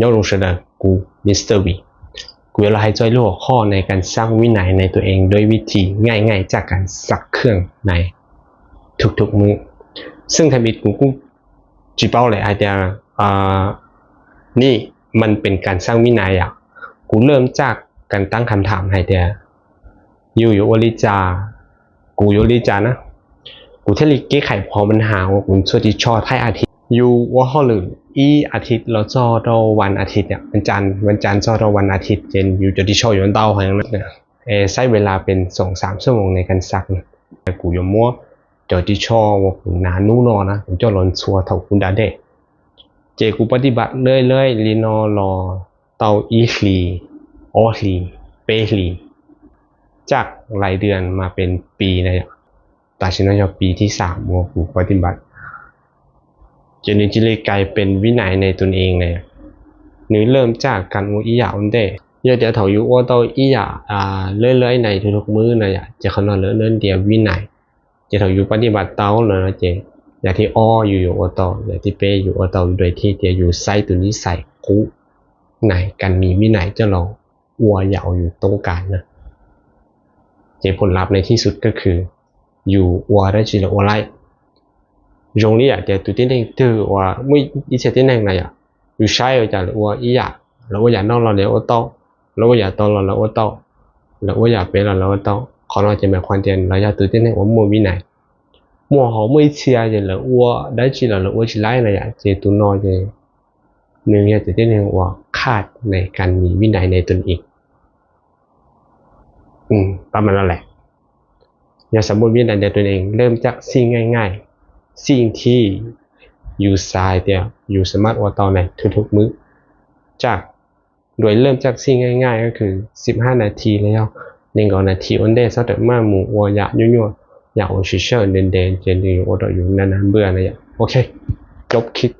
ยกลงเสนอกูมิสเตอร์วีกูอยากให้ช่วยหัวข้อในการสร้างวินัยในตัวเองด้วยวิธีง่ายๆจากการซักเครื่องในทุกๆมื้อซึ่งทำอีกกูจีเป้าเลยไอเดียนี่มันเป็นการสร้างวินัยอ่ะกูเริ่มจากการตั้งคำถามให้เดียอยู่วลิจากูอยู่วลิจานะกูเทลิกแก้ไขพอมันหาว่ากูช่วยที่ชอให้อาทิตย์อยู่ว่าห้อหรืออีอาทิตย์เราจอดวันอาทิตย์เนี่ยวันจันทร์จอดวันอาทิตย์เจนอยู่จะที่ชออยู่วันเตาอะไรอย่างนั้นเนี่ยใช้เวลาเป็น2-3 ชั่วโมงในการซักนะแต่กูยังมั่วเดี๋ยวที่ชอว่ากูนานู่นนะกูจะลอนชัวเท่าคุณดาเดเจกูปฏิบัติเรื่อยๆลีนอรอเตาอีฟลีออลีเปลีจากหลายเดือนมาเป็นปีนะตัดสินใจปีที่3ว่ากูปฏิบัติจนจิเลยกลายเป็นวินัยในตนเองเลยนึกเริ่มจากการว่าอีหยาอันเดเดี๋ยวเถาอยู่ว่าเตาอีหยาเรื่อยๆในทุกๆมื้อนะจะขนอนเลื่อนเดียววินัยจะเถาอยู่ปฏิบัติเตาเลยนะเจอย่างที่อ้ออยู่ว่าเตาอย่างที่เปอยู่ว่าเตาโดยที่เดียวอยู่ไซตัวนี้ใส่กูไหนการมีวินัยจะลองอัวเหยาอยู่ตรงกลางนะเจผลลัพธ์ในที่สุดก็คืออยู่อัวได้จีละอัวไล่容易啊，在对点点对话，每一切点点来呀，有啥有讲我一呀，แล้ว我也弄了แล้ว我到，แล้ว我也到了แล้ว我到，แล้ว我也别了แล้ว我到，可能就没看见，แล้ว呀对点点我没วินัยมัวเขาไม่เชียร์เลยว่าได้จีแล้วว่าจีไล่เลยอ่ะเจตุน้อยเลยหนึ่งเนี่ยจะได้เรียกว่าขาดในการมีวินัยในตนเองประมาณนั้นแหละอย่าสมบูรณ์วินัยในตนเองเริ่มจากสิ่งง่ายๆสิ่งที่อยู่สายเดียวอยู่สามารถว่าต่อในทุกๆมื้อจากโดยเริ่มจากสิ่งง่ายๆก็คือ15 นาทีแล้ว1 นาทีอันเดสักแต่มาหมู่ว่าอยากยั่วอยากว่าชิเชอร์เด่นๆเจนอยู่ว่าต่ออยู่นานๆเบื่อนะโอเคจบคลิป